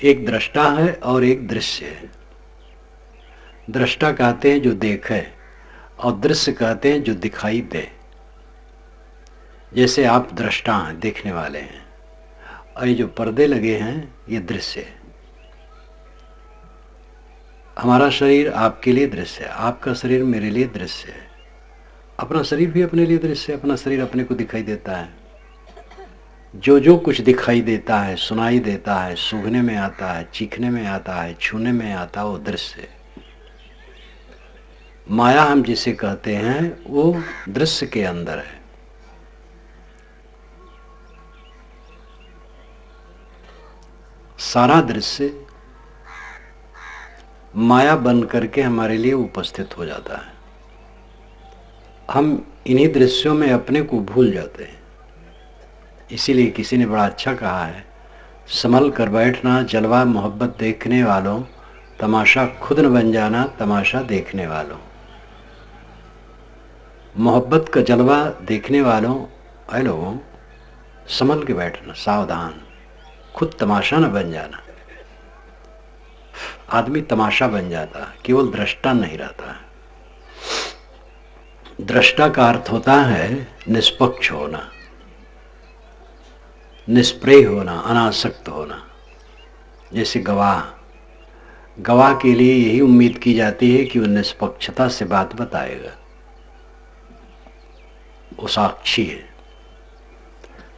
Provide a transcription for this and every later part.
एक दृष्टा है और एक दृश्य है। दृष्टा कहते हैं जो देखे, और दृश्य कहते हैं जो दिखाई दे। जैसे आप दृष्टा हैं, देखने वाले हैं, और ये जो पर्दे लगे हैं ये दृश्य है। हमारा शरीर आपके लिए दृश्य है, आपका शरीर मेरे लिए दृश्य है, अपना शरीर भी अपने लिए दृश्य है। अपना शरीर अपने को दिखाई देता है। जो जो कुछ दिखाई देता है, सुनाई देता है, सूंघने में आता है, चीखने में आता है, छूने में आता है, वो दृश्य है। माया हम जिसे कहते हैं वो दृश्य के अंदर है। सारा दृश्य माया बन करके हमारे लिए उपस्थित हो जाता है। हम इन्हीं दृश्यों में अपने को भूल जाते हैं। इसीलिए किसी ने बड़ा अच्छा कहा है, संभल कर बैठना जलवा मोहब्बत देखने वालों, तमाशा खुद न बन जाना तमाशा देखने वालों। मोहब्बत का जलवा देखने वालों, ऐ लोगों, संभल के बैठना, सावधान, खुद तमाशा न बन जाना। आदमी तमाशा बन जाता है, केवल दृष्टा नहीं रहता है। दृष्टा का अर्थ होता है निष्पक्ष होना, निष्प्रेय होना, अनासक्त होना। जैसे गवाह के लिए यही उम्मीद की जाती है कि वो निष्पक्षता से बात बताएगा, वो साक्षी है।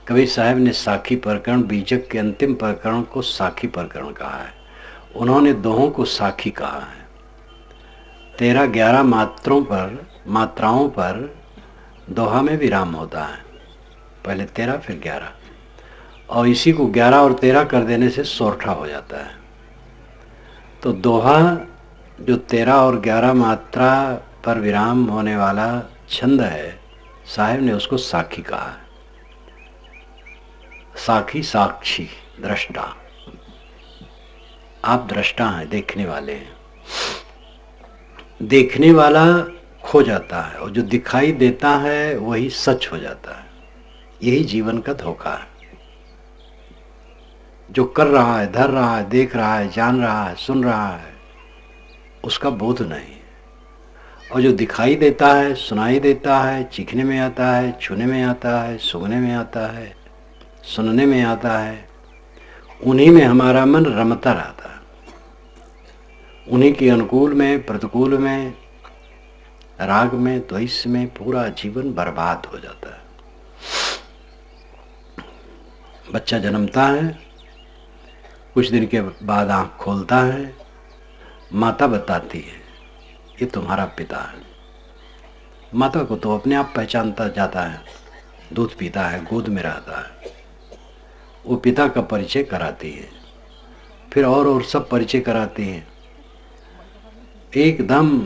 कबीर साहब ने साखी प्रकरण, बीजक के अंतिम प्रकरण को साखी प्रकरण कहा है। उन्होंने दोहों को साखी कहा है। 13-11 मात्राओं पर दोहा में विराम होता है, पहले 13 फिर 11, और इसी को 11 और 13 कर देने से सोरठा हो जाता है। तो दोहा जो 13 और 11 मात्रा पर विराम होने वाला छंद है, साहब ने उसको साखी कहा है। साखी, साक्षी, दृष्टा। आप दृष्टा हैं, देखने वाले हैं। देखने वाला खो जाता है और जो दिखाई देता है वही सच हो जाता है। यही जीवन का धोखा है। जो कर रहा है, धर रहा है, देख रहा है, जान रहा है, सुन रहा है, उसका बोध नहीं। और जो दिखाई देता है, सुनाई देता है, चीखने में आता है, छूने में आता है, सूंघने में आता है, सुनने में आता है, उन्हीं में हमारा मन रमता रहता है। उन्हीं के अनुकूल में, प्रतिकूल में, राग में, द्वेष में पूरा जीवन बर्बाद हो जाता है। बच्चा जन्मता है, कुछ दिन के बाद आंख खोलता है, माता बताती है ये तुम्हारा पिता है। माता को तो अपने आप पहचानता जाता है, दूध पीता है, गोद में रहता है, वो पिता का परिचय कराती है, फिर और सब परिचय कराती है। एकदम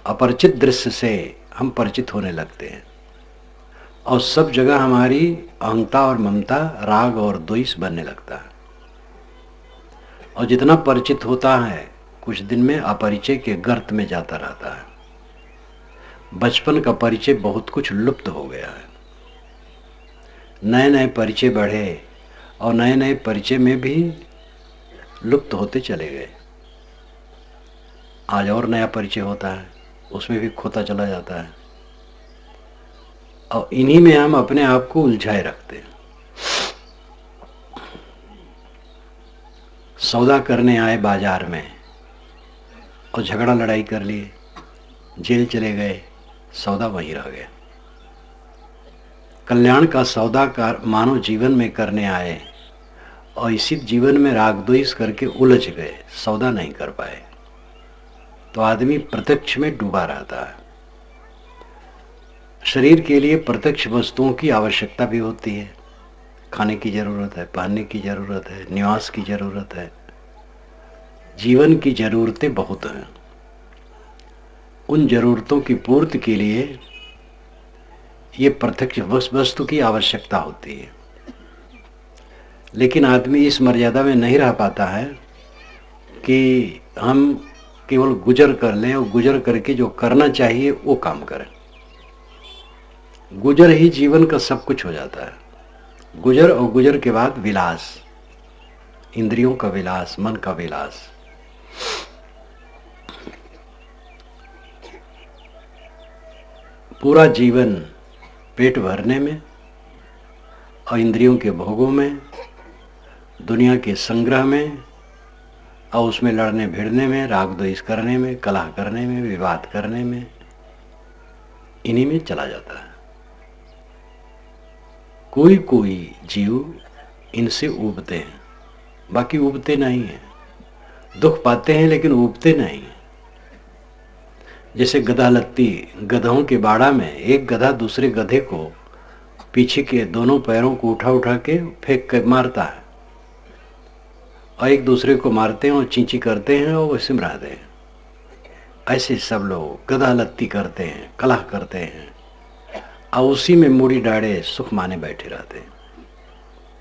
अपरिचित दृश्य से हम परिचित होने लगते हैं और सब जगह हमारी अहंता और ममता, राग और द्वेष बनने लगता है। और जितना परिचित होता है कुछ दिन में अपरिचय के गर्त में जाता रहता है। बचपन का परिचय बहुत कुछ लुप्त हो गया है। नए नए परिचय बढ़े और नए नए परिचय में भी लुप्त होते चले गए। आज और नया परिचय होता है, उसमें भी खोता चला जाता है और इन्हीं में हम अपने आप को उलझाए रखते हैं। सौदा करने आए बाजार में और झगड़ा लड़ाई कर लिए, जेल चले गए, सौदा वहीं रह गया। कल्याण का सौदा मानव जीवन में करने आए और इसी जीवन में राग द्वेष करके उलझ गए, सौदा नहीं कर पाए, तो आदमी प्रत्यक्ष में डूबा रहता है। शरीर के लिए प्रत्यक्ष वस्तुओं की आवश्यकता भी होती है। खाने की जरूरत है, पहनने की जरूरत है, निवास की जरूरत है, जीवन की जरूरतें बहुत हैं। उन जरूरतों की पूर्ति के लिए ये प्रत्यक्ष वस्तु की आवश्यकता होती है। लेकिन आदमी इस मर्यादा में नहीं रह पाता है कि हम केवल गुजर कर लें और गुजर करके जो करना चाहिए वो काम करें। गुजर ही जीवन का सब कुछ हो जाता है। गुजर और गुजर के बाद विलास, इंद्रियों का विलास, मन का विलास। पूरा जीवन पेट भरने में और इंद्रियों के भोगों में, दुनिया के संग्रह में और उसमें लड़ने भिड़ने में, राग द्वेष करने में, कलह करने में, विवाद करने में, इन्हीं में चला जाता है। कोई कोई जीव इनसे ऊबते हैं, बाकी ऊबते नहीं हैं। दुख पाते हैं लेकिन ऊबते नहीं। जैसे गधा लत्ती, गधों के बाड़ा में एक गधा दूसरे गधे को पीछे के दोनों पैरों को उठा उठा के फेंक कर मारता है और एक दूसरे को मारते हैं और चींची करते हैं और वो सिमराते हैं। ऐसे सब लोग गधा लत्ती करते हैं, कलह करते हैं और उसी में मूड़ी डाड़े सुख माने बैठे रहते हैं।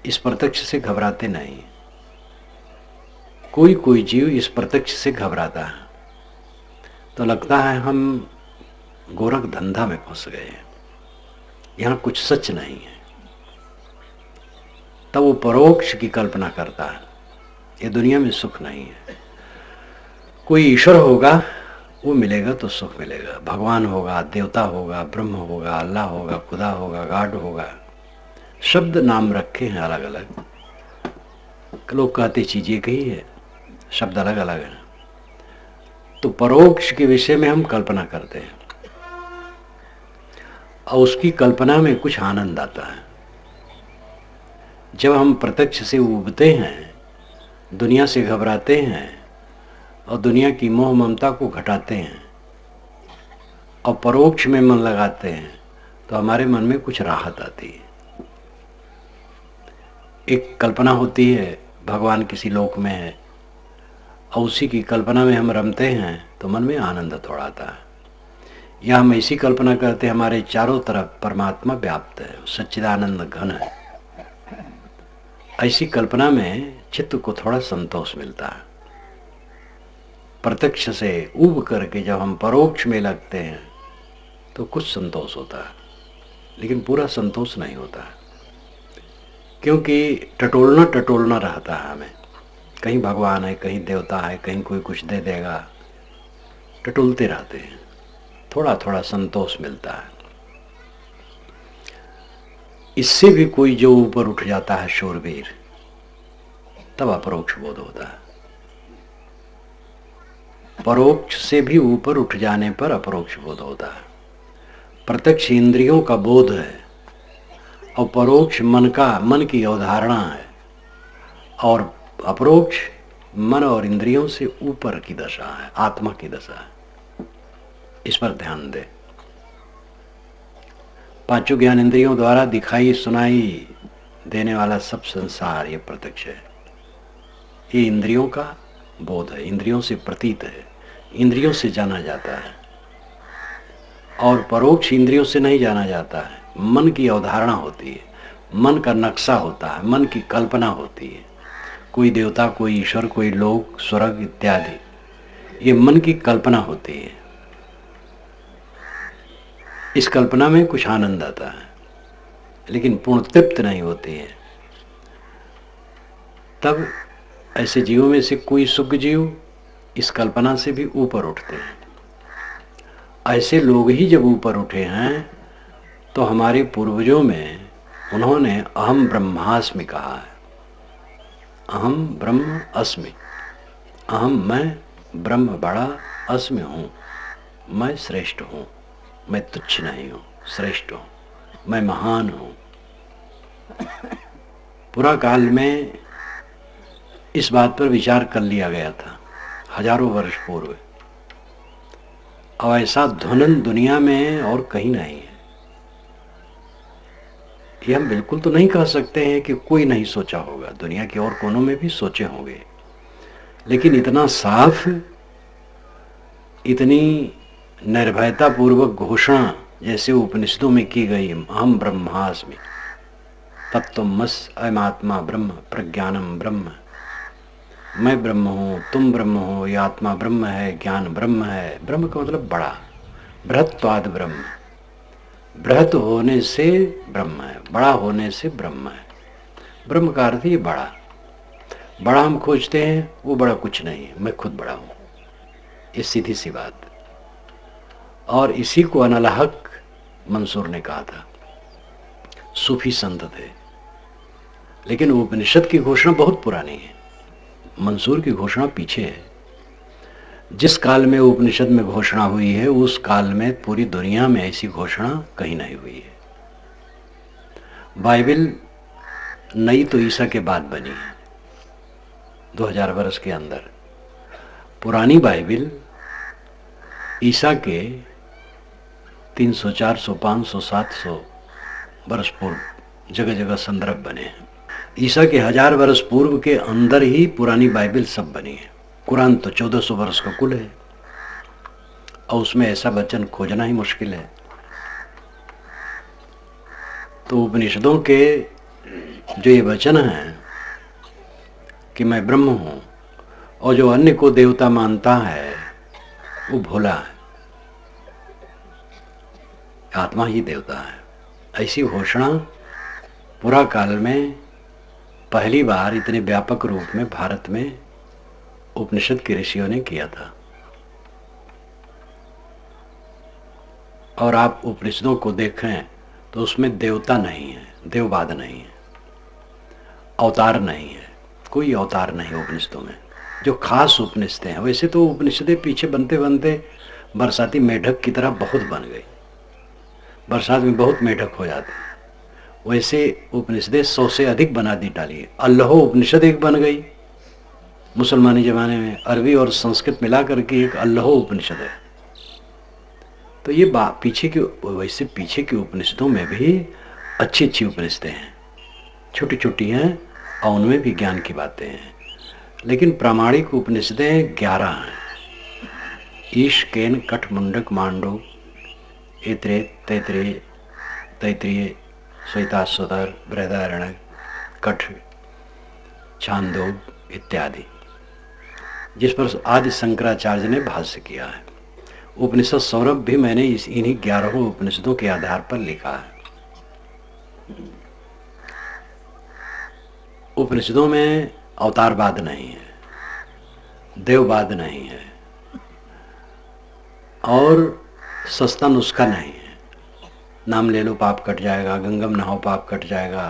इस प्रत्यक्ष से घबराते नहीं। कोई कोई जीव इस प्रत्यक्ष से घबराता है तो लगता है हम गोरख धंधा में फंस गए हैं, यहाँ कुछ सच नहीं है। तब वो परोक्ष की कल्पना करता है, ये दुनिया में सुख नहीं है। कोई ईश्वर होगा, वो मिलेगा तो सुख मिलेगा। भगवान होगा, देवता होगा, ब्रह्म होगा, अल्लाह होगा, खुदा होगा, गॉड होगा। शब्द नाम रखे हैं अलग अलग, लोग कहते चीज एक ही है, शब्द अलग अलग है। तो परोक्ष के विषय में हम कल्पना करते हैं और उसकी कल्पना में कुछ आनंद आता है। जब हम प्रत्यक्ष से उबते हैं, दुनिया से घबराते हैं और दुनिया की मोह ममता को घटाते हैं और परोक्ष में मन लगाते हैं तो हमारे मन में कुछ राहत आती है। एक कल्पना होती है भगवान किसी लोक में है और उसी की कल्पना में हम रमते हैं तो मन में आनंद थोड़ा आता है। या हम ऐसी कल्पना करते हैं हमारे चारों तरफ परमात्मा व्याप्त है, सच्चिदानंद घन है। ऐसी कल्पना में चित्त को थोड़ा संतोष मिलता है। प्रत्यक्ष से उब करके जब हम परोक्ष में लगते हैं तो कुछ संतोष होता है, लेकिन पूरा संतोष नहीं होता है, क्योंकि टटोलना रहता है हमें। कहीं भगवान है, कहीं देवता है, कहीं कोई कुछ दे देगा, टटोलते रहते हैं। थोड़ा थोड़ा संतोष मिलता है। इससे भी कोई जो ऊपर उठ जाता है शूरवीर, तब अपरोक्ष बोध होता है। परोक्ष से भी ऊपर उठ जाने पर अपरोक्ष बोध होता है। प्रत्यक्ष इंद्रियों का बोध है और परोक्ष मन की अवधारणा है, और अपरोक्ष मन और इंद्रियों से ऊपर की दशा है, आत्मा की दशा है। इस पर ध्यान दें। पांचों ज्ञान इंद्रियों द्वारा दिखाई सुनाई देने वाला सब संसार ये प्रत्यक्ष है। ये इंद्रियों का बोध है, इंद्रियों से प्रतीत है, इंद्रियों से जाना जाता है। और परोक्ष इंद्रियों से नहीं जाना जाता है, मन की अवधारणा होती है, मन का नक्शा होता है, मन की कल्पना होती है। कोई देवता, कोई ईश्वर, कोई लोक, स्वर्ग इत्यादि, ये मन की कल्पना होती है। इस कल्पना में कुछ आनंद आता है, लेकिन पूर्ण तृप्त नहीं होती है। तब ऐसे जीवों में से कोई सुख जीव इस कल्पना से भी ऊपर उठते हैं। ऐसे लोग ही जब ऊपर उठे हैं तो हमारे पूर्वजों में उन्होंने अहम ब्रह्मास्मि कहा है। अहम ब्रह्म अस्मि, अहम मैं ब्रह्म बड़ा, अस्मि हूँ, मैं श्रेष्ठ हूँ, मैं तुच्छ नहीं हूँ, श्रेष्ठ हूँ, मैं महान हूँ। पुरा काल में इस बात पर विचार कर लिया गया था, हजारों वर्ष पूर्व। और ऐसा ध्वनन दुनिया में और कहीं नहीं है। ये हम बिल्कुल तो नहीं कह सकते हैं कि कोई नहीं सोचा होगा, दुनिया के और कोनों में भी सोचे होंगे, लेकिन इतना साफ, इतनी निर्भयता पूर्वक घोषणा जैसे उपनिषदों में की गई, अहम ब्रह्मास्मि, तत्त्वमसि अयमात्मा ब्रह्म, प्रज्ञानम ब्रह्म, मैं ब्रह्म हूँ, तुम ब्रह्म हो, ये आत्मा ब्रह्म है, ज्ञान ब्रह्म है। ब्रह्म का मतलब बड़ा, बृहत्वाद ब्रह्म, बृहत होने से ब्रह्म है, बड़ा होने से ब्रह्म है। ब्रह्म का अर्थ ये बड़ा, बड़ा हम खोजते हैं, वो बड़ा कुछ नहीं है, मैं खुद बड़ा हूं। ये सीधी सी बात। और इसी को अनल हक मंसूर ने कहा था। सूफी संत थे, लेकिन उपनिषद की घोषणा बहुत पुरानी है, मंसूर की घोषणा पीछे है। जिस काल में उपनिषद में घोषणा हुई है, उस काल में पूरी दुनिया में ऐसी घोषणा कहीं नहीं हुई है। बाइबल नई तो ईसा के बाद बनी है, 2000 वर्ष के अंदर। पुरानी बाइबल ईसा के 300, 400, 500, 700 वर्ष पूर्व जगह जगह संदर्भ बने हैं। ईसा के 1000 वर्ष पूर्व के अंदर ही पुरानी बाइबल सब बनी है। कुरान तो 1400 वर्ष का कुल है, और उसमें ऐसा वचन खोजना ही मुश्किल है। तो उपनिषदों के जो ये वचन हैं कि मैं ब्रह्म हूं, और जो अन्य को देवता मानता है वो भोला है, आत्मा ही देवता है, ऐसी घोषणा पूरा काल में पहली बार इतने व्यापक रूप में भारत में उपनिषद के ऋषियों ने किया था। और आप उपनिषदों को देखें तो उसमें देवता नहीं है, देववाद नहीं है, अवतार नहीं है, कोई अवतार नहीं उपनिषदों में। जो खास उपनिषदें हैं, वैसे तो उपनिषदें पीछे बनते बनते बरसाती मेढक की तरह बहुत बन गई, बरसात में बहुत मेढक हो जाते हैं, वैसे उपनिषदें 100 से अधिक बना दी डाली। अल्लाह उपनिषद एक बन गई मुसलमानी जमाने में, अरबी और संस्कृत मिला करके एक अल्लाह उपनिषद है। तो ये पीछे की, वैसे पीछे की उपनिषदों में भी अच्छी अच्छी उपनिषदें हैं, छोटी छोटी हैं, और उनमें भी ज्ञान की बातें हैं। लेकिन प्रामाणिक उपनिषदें 11 हैं। ईश, केन, कठ, मुंडक, मांडो, ऐत्रेय, तैत्रेय, तैत्रीय, श्वेताश्वतर, बृहदारण्यक, कठ, छांदोग इत्यादि, जिस पर आदि शंकराचार्य ने भाष्य किया है। उपनिषद सौरभ भी मैंने इन्हीं 11 उपनिषदों के आधार पर लिखा है। उपनिषदों में अवतारवाद नहीं है, देववाद नहीं है, और सस्ता नुस्खा नहीं है। नाम ले लो पाप कट जाएगा, गंगम नहाओ पाप कट जाएगा,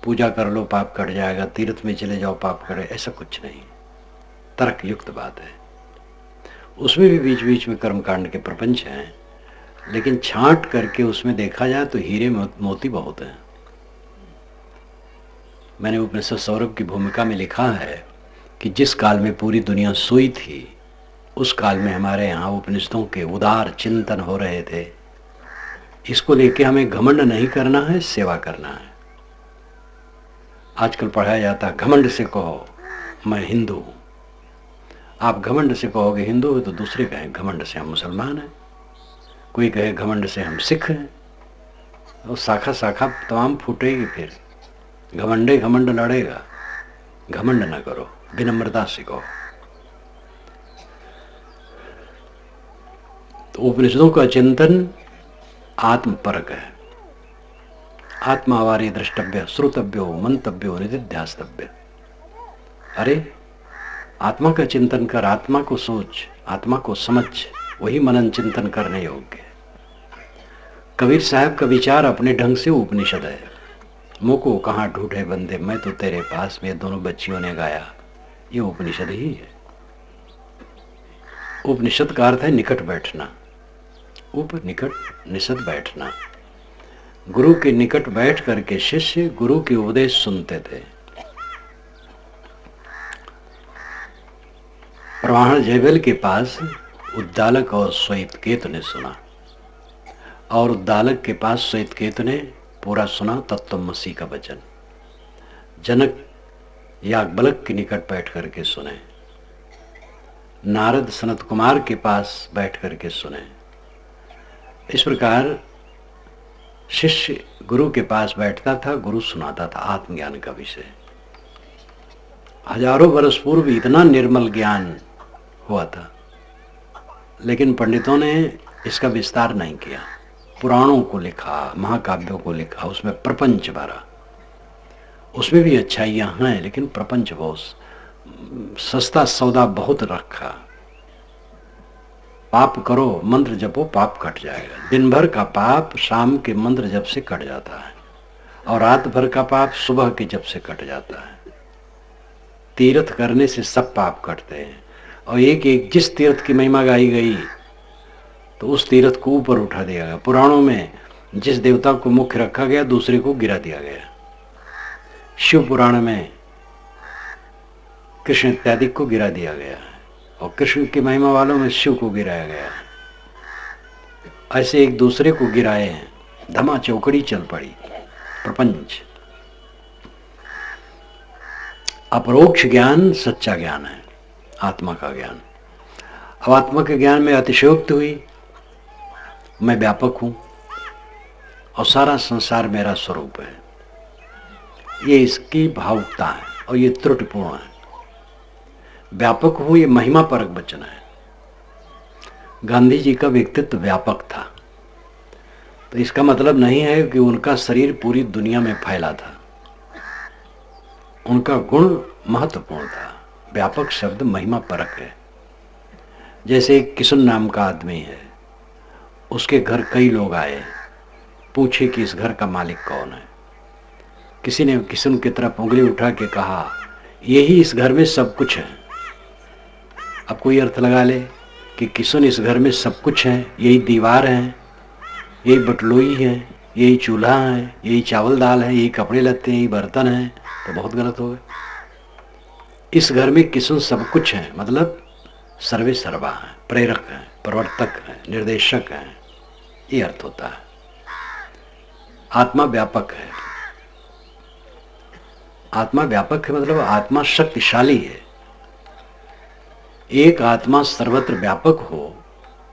पूजा कर लो पाप कट जाएगा, तीर्थ में चले जाओ पाप कटे, ऐसा कुछ नहीं। तर्क युक्त बात है। उसमें भी बीच बीच में कर्मकांड के प्रपंच हैं, लेकिन छांट करके उसमें देखा जाए तो हीरे मोती बहुत हैं। मैंने उपनिषद सौरभ की भूमिका में लिखा है कि जिस काल में पूरी दुनिया सोई थी, उस काल में हमारे यहाँ उपनिषदों के उदार चिंतन हो रहे थे। इसको लेके हमें घमंड नहीं करना है, सेवा करना है। आजकल पढ़ाया जाता है घमंड से कहो मैं हिंदू हूं। आप घमंड से कहोगे हिंदू है तो दूसरे कहें घमंड से हम मुसलमान हैं, कोई कहे घमंड से हम सिख हैं, और शाखा शाखा तमाम फूटेगी। फिर घमंडे घमंड लड़ेगा। घमंड ना करो, विनम्रता से कहो। तो उपनिषदों का चिंतन आत्मपरक है। आत्मावारी द्रष्टव्य, श्रोतव्यो, मंतव्यो, निधिध्यास्तव्य। अरे आत्मा का चिंतन कर, आत्मा को सोच, आत्मा को समझ, वही मनन चिंतन करने योग्य है। कबीर साहब का विचार अपने ढंग से उपनिषद है। मुको कहाँ ढूंढे बंदे, मैं तो तेरे पास में, दोनों बच्चियों ने गाया, ये उपनिषद ही है। उपनिषद का अर्थ है निकट बैठना, निकट निषद बैठना। गुरु के निकट बैठ करके शिष्य गुरु के उपदेश सुनते थे। प्रमाण जयबल के पास उद्दालक और श्वेतकेतु ने सुना, और उद्दालक के पास श्वेतकेतु ने पूरा सुना तत्त्वमसी का वचन। जनक याज्ञवल्क्य के निकट बैठ करके सुने, नारद सनत कुमार के पास बैठ करके सुने। इस प्रकार शिष्य गुरु के पास बैठता था, गुरु सुनाता था आत्मज्ञान का विषय। हजारों वर्ष पूर्व इतना निर्मल ज्ञान हुआ था, लेकिन पंडितों ने इसका विस्तार नहीं किया। पुराणों को लिखा, महाकाव्यों को लिखा, उसमें प्रपंच भरा, उसमें भी अच्छाइयाँ हैं, लेकिन प्रपंच बहुत सस्ता सौदा बहुत रखा। पाप करो, मंत्र जपो, पाप कट जाएगा। दिन भर का पाप शाम के मंत्र जप से कट जाता है, और रात भर का पाप सुबह के जप से कट जाता है। तीर्थ करने से सब पाप कटते हैं। और एक एक जिस तीर्थ की महिमा गाई गई तो उस तीर्थ को ऊपर उठा दिया गया। पुराणों में जिस देवता को मुख्य रखा गया दूसरे को गिरा दिया गया। शिव पुराण में कृष्ण इत्यादि को गिरा दिया गया है, और कृष्ण की महिमा वालों में शिव को गिराया गया है। ऐसे एक दूसरे को गिराए हैं, धमा चौकड़ी चल पड़ी। प्रपंच अपरोक्ष ज्ञान सच्चा ज्ञान है, आत्मा का ज्ञान। अब आत्मा के ज्ञान में अतिशयोक्ति हुई, मैं व्यापक हूं और सारा संसार मेरा स्वरूप है, ये इसकी भावुकता है और ये त्रुटिपूर्ण है। व्यापक हूं ये महिमा परक वचन है। गांधी जी का व्यक्तित्व व्यापक था, तो इसका मतलब नहीं है कि उनका शरीर पूरी दुनिया में फैला था। उनका गुण महत्वपूर्ण था। व्यापक शब्द महिमा परक है। जैसे एक किशन नाम का आदमी है, उसके घर कई लोग आए, पूछे कि इस घर का मालिक कौन है। किसी ने किशन की तरफ उंगली उठा के कहा, यही इस घर में सब कुछ है। अब कोई अर्थ लगा ले कि किशन इस घर में सब कुछ है, यही दीवार है, यही बटलोई है, यही चूल्हा है, यही चावल दाल है, यही कपड़े लत्ते हैं, यही बर्तन है, तो बहुत गलत हो गए। इस घर में किशन सब कुछ है मतलब सर्वे सर्वा है, प्रेरक है, प्रवर्तक है, निर्देशक है, ये अर्थ होता है। आत्मा व्यापक है। आत्मा व्यापक है मतलब आत्मा शक्तिशाली है। एक आत्मा सर्वत्र व्यापक हो,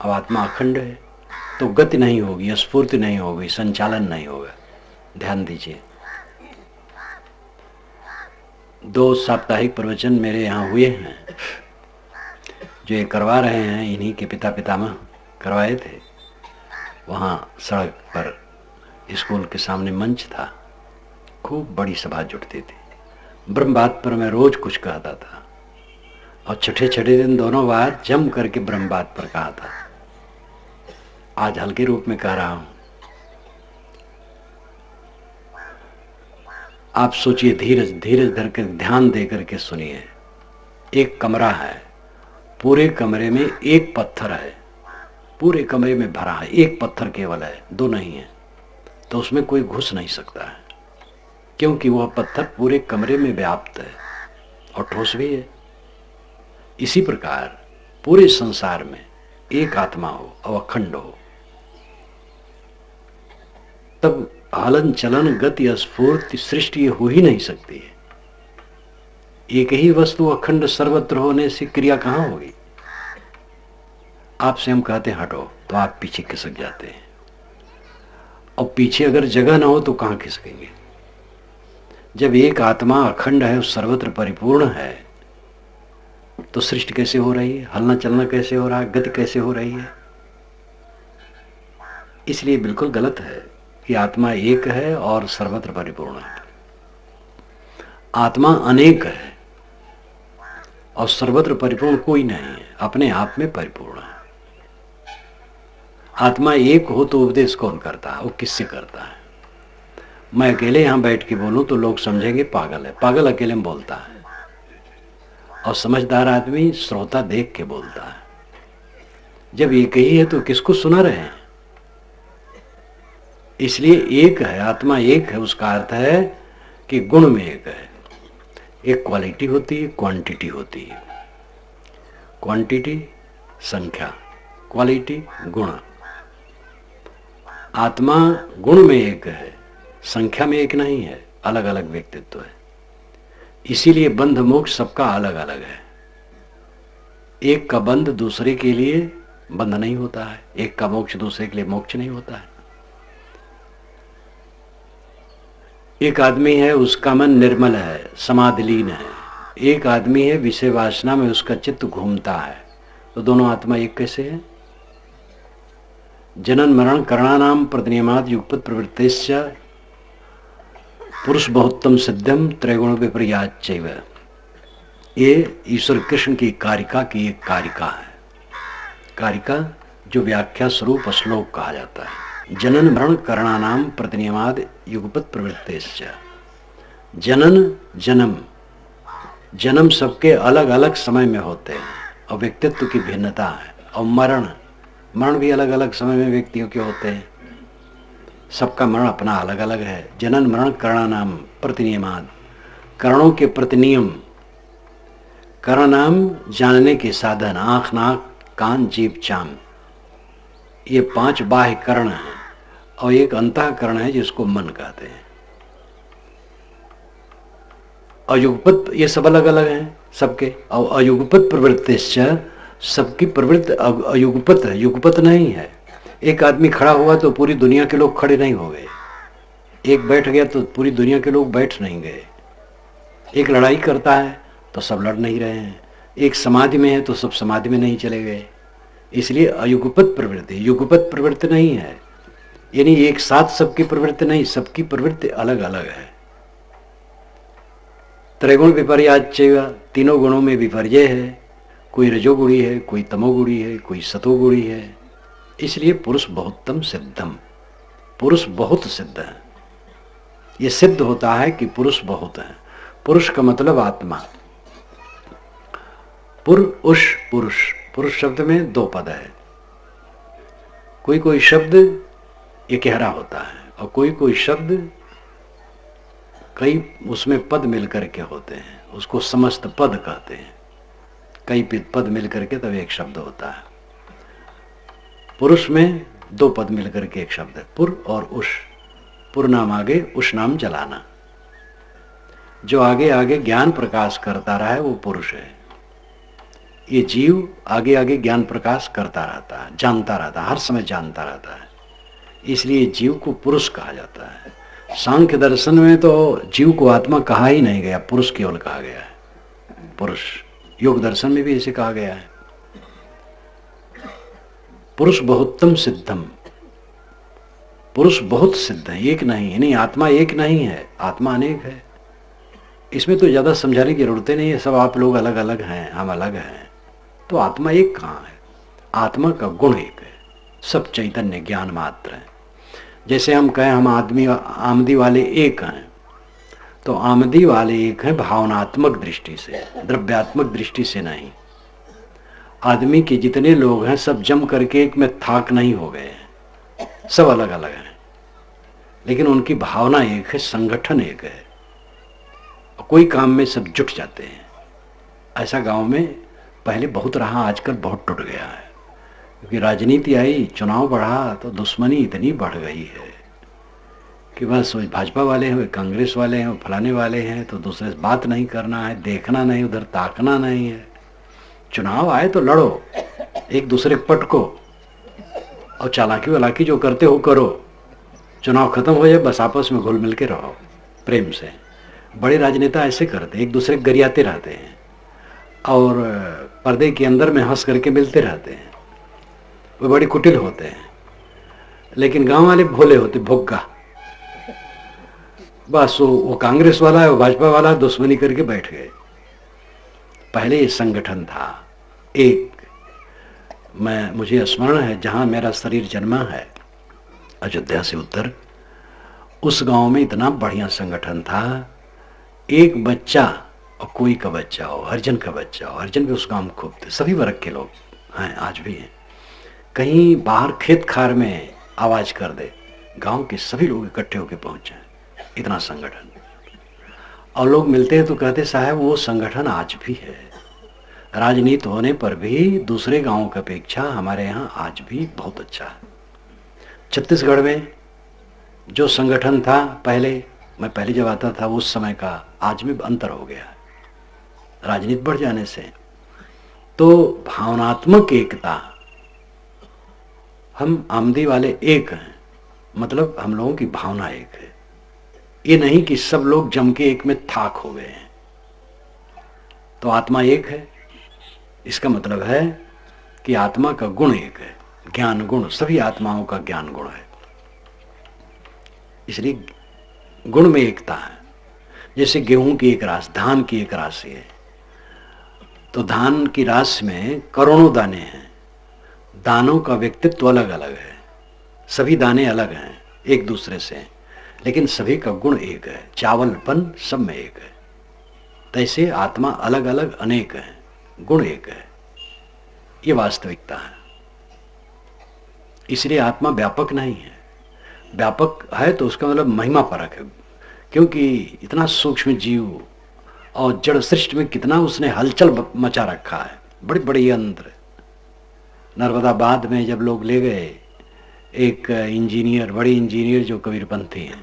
अब आत्मा अखंड है, तो गति नहीं होगी, स्फूर्ति नहीं होगी, संचालन नहीं होगा। ध्यान दीजिए, 2 साप्ताहिक प्रवचन मेरे यहाँ हुए हैं, जो ये करवा रहे हैं इन्हीं के पिता पितामह करवाए थे। वहाँ सड़क पर स्कूल के सामने मंच था, खूब बड़ी सभा जुटती थी। ब्रह्म बात पर मैं रोज कुछ कहता था, और छठे छठे दिन दोनों बार जम करके ब्रह्म बात पर कहा था। आज हल्के रूप में कह रहा हूं। आप सोचिए, धीरज धीरज धर कर ध्यान दे करके सुनिए। एक कमरा है, पूरे कमरे में एक पत्थर है, पूरे कमरे में भरा है, एक पत्थर केवल है, 2 नहीं है, तो उसमें कोई घुस नहीं सकता है, क्योंकि वह पत्थर पूरे कमरे में व्याप्त है और ठोस भी है। इसी प्रकार पूरे संसार में एक आत्मा हो और अखंड हो, तब हलन चलन गति स्फूर्ति सृष्टि हो ही नहीं सकती है। एक ही वस्तु अखंड सर्वत्र होने से क्रिया कहां होगी। आपसे हम कहते हैं हटो, तो आप पीछे खिसक जाते हैं, और पीछे अगर जगह ना हो तो कहां खिसकेंगे। जब एक आत्मा अखंड है, सर्वत्र परिपूर्ण है, तो सृष्टि कैसे हो रही है, हलना चलना कैसे हो रहा है, गति कैसे हो रही है। इसलिए बिल्कुल गलत है कि आत्मा एक है और सर्वत्र परिपूर्ण है। आत्मा अनेक है और सर्वत्र परिपूर्ण कोई नहीं है, अपने आप में परिपूर्ण है। आत्मा एक हो तो उपदेश कौन करता है, वो किससे करता है। मैं अकेले यहां बैठ के बोलूं तो लोग समझेंगे पागल है, पागल अकेले में बोलता है, और समझदार आदमी श्रोता देख के बोलता है। जब एक ही है तो किसको सुना रहे हैं। इसलिए एक है, आत्मा एक है, उसका अर्थ है कि गुण में एक है। एक क्वालिटी होती है, क्वांटिटी होती है। क्वांटिटी संख्या, क्वालिटी गुण। आत्मा गुण में एक है, संख्या में एक नहीं है, अलग अलग व्यक्तित्व है। इसीलिए बंध मोक्ष सबका अलग अलग है। एक का बंध दूसरे के लिए बंध नहीं होता है, एक का मोक्ष दूसरे के लिए मोक्ष नहीं होता है। एक आदमी है, उसका मन निर्मल है, समाधिलीन है। एक आदमी है, विषय वासना में उसका चित्त घूमता है। तो दोनों आत्मा एक कैसे है। जनन मरण करणानाम प्रतिनियमात युगपत प्रवृत्तिश्च पुरुष बहुत्तम सिद्धम त्रैगुण विपर्याच चैव, ये ईश्वर कृष्ण की कारिका की एक कारिका है। कारिका जो व्याख्या स्वरूप श्लोक कहा जाता है। जनन मरण करणानाम प्रतिनियमाद युगपत प्रवृत्तेश्च। जनन जन्म, जन्म सबके अलग अलग समय में होते हैं और व्यक्तित्व की भिन्नता है। और मरण, मरण भी अलग अलग समय में व्यक्तियों के होते हैं, सबका मरण अपना अलग अलग है। जनन मरण करणानाम प्रतिनियमाद, करणों के प्रतिनियम, करणाम जानने के साधन, आंख नाक कान जीभ चाम, ये 5 बाह्य करण हैं और एक अंतःकरण है जिसको मन कहते हैं। अयुगपत, ये सब अलग अलग हैं सबके। और अयुगपत प्रवृत्तिश्च, सबकी प्रवृत्ति अयुगपत है, युगपत नहीं है। एक आदमी खड़ा हुआ तो पूरी दुनिया के लोग खड़े नहीं हो गए, एक बैठ गया तो पूरी दुनिया के लोग बैठ नहीं गए। एक लड़ाई करता है तो सब लड़ नहीं रहे हैं, एक समाधि में है तो सब समाधि में नहीं चले गए। इसलिए अयुगपत प्रवृत्ति, युगपत प्रवृत्ति नहीं है, यानी एक साथ सबकी प्रवृत्ति नहीं, सबकी प्रवृत्ति अलग अलग है। त्रैगुण विपर्याच चैव, तीनों गुणों में विपर्य है, कोई रजोगुणी है, कोई तमोगुणी है, कोई सतोगुणी है। इसलिए पुरुष बहुत्तम सिद्धम, पुरुष बहुत सिद्ध है। ये सिद्ध होता है कि पुरुष बहुत है। पुरुष का मतलब आत्मा। पुरुष, पुरुष, पुरुष शब्द में 2 पद है। कोई कोई शब्द ये गहरा होता है और कोई कोई शब्द कई उसमें पद मिलकर के होते हैं, उसको समस्त पद कहते हैं। कई पद मिलकर के तब एक शब्द होता है। पुरुष में 2 पद मिलकर के एक शब्द है, पुर और उष। पुर नाम आगे, उष नाम जलाना। जो आगे आगे ज्ञान प्रकाश करता रहा है वो पुरुष है। ये जीव आगे आगे ज्ञान प्रकाश करता रहता है, जानता रहता है, हर समय जानता रहता है, इसलिए जीव को पुरुष कहा जाता है। सांख्य दर्शन में तो जीव को आत्मा कहा ही नहीं गया, पुरुष केवल कहा गया है। पुरुष योग दर्शन में भी इसे कहा गया है। पुरुष बहुत्तम सिद्धम, पुरुष बहुत सिद्ध है, एक नहीं आत्मा एक नहीं है, आत्मा अनेक है। इसमें तो ज्यादा समझाने की जरूरत नहीं है, सब आप लोग अलग अलग हैं, हम अलग हैं, तो आत्मा एक कहाँ है? आत्मा का गुण एक है, सब चैतन्य ज्ञान मात्र है। जैसे हम कहें हम आमदी वाले एक हैं, तो आमदी वाले एक हैं भावनात्मक दृष्टि से, द्रव्यात्मक दृष्टि से नहीं। आदमी के जितने लोग हैं सब जम करके एक में थाक नहीं हो गए हैं, सब अलग अलग हैं, लेकिन उनकी भावना एक है, संगठन एक है, कोई काम में सब जुट जाते हैं। ऐसा गांव में पहले बहुत रहा, आजकल बहुत टूट गया है, क्योंकि राजनीति आई, चुनाव बढ़ा तो दुश्मनी इतनी बढ़ गई है कि बस वही भाजपा वाले हैं, कांग्रेस वाले हैं, फलाने वाले हैं, तो दूसरे से बात नहीं करना है, देखना नहीं, उधर ताकना नहीं है। चुनाव आए तो लड़ो, एक दूसरे को पटको और चालाकी वालाकी जो करते हो करो, चुनाव खत्म हो जाए बस आपस में घुल मिल के रहो प्रेम से। बड़े राजनेता ऐसे करते, एक दूसरे को गरियाते रहते हैं और पर्दे के अंदर में हंस करके मिलते रहते हैं, वो बड़े कुटिल होते हैं। लेकिन गांव वाले भोले होते, भुग्गा, बस वो कांग्रेस वाला है, वो भाजपा वाला, दुश्मनी करके बैठ गए। पहले ये संगठन था एक, मुझे स्मरण है जहां मेरा शरीर जन्मा है, अयोध्या से उत्तर, उस गांव में इतना बढ़िया संगठन था। एक बच्चा और कोई का बच्चा हो, हरिजन का बच्चा हो, हरिजन भी उस गांव में खूब थे, सभी वर्ग के लोग हैं, आज भी हैं। कहीं बाहर खेत खार में आवाज कर दे, गांव के सभी लोग इकट्ठे होकर पहुंच जाए, इतना संगठन। और लोग मिलते हैं तो कहते साहब वो संगठन आज भी है, राजनीति होने पर भी दूसरे गांवों की अपेक्षा हमारे यहाँ आज भी बहुत अच्छा है। छत्तीसगढ़ में जो संगठन था पहले, मैं पहले जब आता था उस समय का, आज में अंतर हो गया है राजनीति बढ़ जाने से। तो भावनात्मक एकता, हम आमदी वाले एक हैं, मतलब हम लोगों की भावना एक है। ये नहीं कि सब लोग जम के एक में थाक हो गए हैं। तो आत्मा एक है, इसका मतलब है कि आत्मा का गुण एक है, ज्ञान गुण, सभी आत्माओं का ज्ञान गुण है। इसलिए गुण में एकता है। जैसे गेहूं की एक राशि, धान की एक राशि है, तो धान की राशि में करोड़ों दाने हैं, दानों का व्यक्तित्व अलग अलग है, सभी दाने अलग हैं एक दूसरे से, लेकिन सभी का गुण एक है, चावलपन सब में एक है। तैसे आत्मा अलग अलग अनेक है, गुण एक है, ये वास्तविकता है। इसलिए आत्मा व्यापक नहीं है। व्यापक है तो उसका मतलब महिमा परक है, क्योंकि इतना सूक्ष्म जीव और जड़ सृष्टि में कितना उसने हलचल मचा रखा है, बड़े बड़े यंत्र। नर्मदाबाद में जब लोग ले गए एक इंजीनियर, बड़े इंजीनियर जो कबीरपंथी हैं,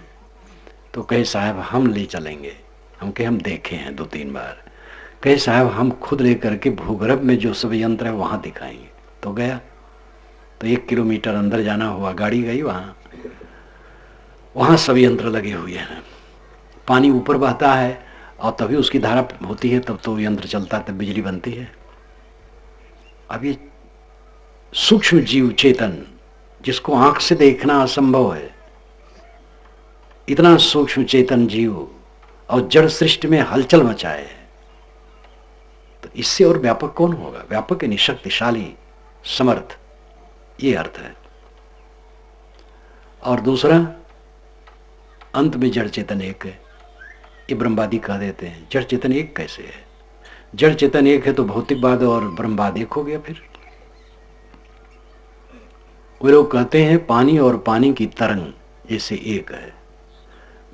तो कहे साहब हम ले चलेंगे। हम कहे हम देखे हैं 2-3 बार। कहे साहब हम खुद लेकर के भूगर्भ में जो सब यंत्र है वहां दिखाएंगे। तो गया, तो 1 किलोमीटर अंदर जाना हुआ, गाड़ी गई वहां सब यंत्र लगे हुए हैं। पानी ऊपर बहता है और तभी उसकी धारा होती है, तब तो यंत्र चलता है, तब बिजली बनती है। अब ये सूक्ष्म जीव चेतन जिसको आंख से देखना असंभव है, इतना सूक्ष्म चेतन जीव और जड़ सृष्टि में हलचल मचाए है, तो इससे और व्यापक कौन होगा? व्यापक यानी शक्तिशाली, समर्थ, ये अर्थ है। और दूसरा, अंत में जड़ चेतन एक है, ये ब्रह्मवादी कह देते हैं। जड़ चेतन एक कैसे है? जड़ चेतन एक है तो भौतिकवाद और ब्रह्मवाद एक हो गया। फिर वे लोग कहते हैं पानी और पानी की तरंग जैसे एक है,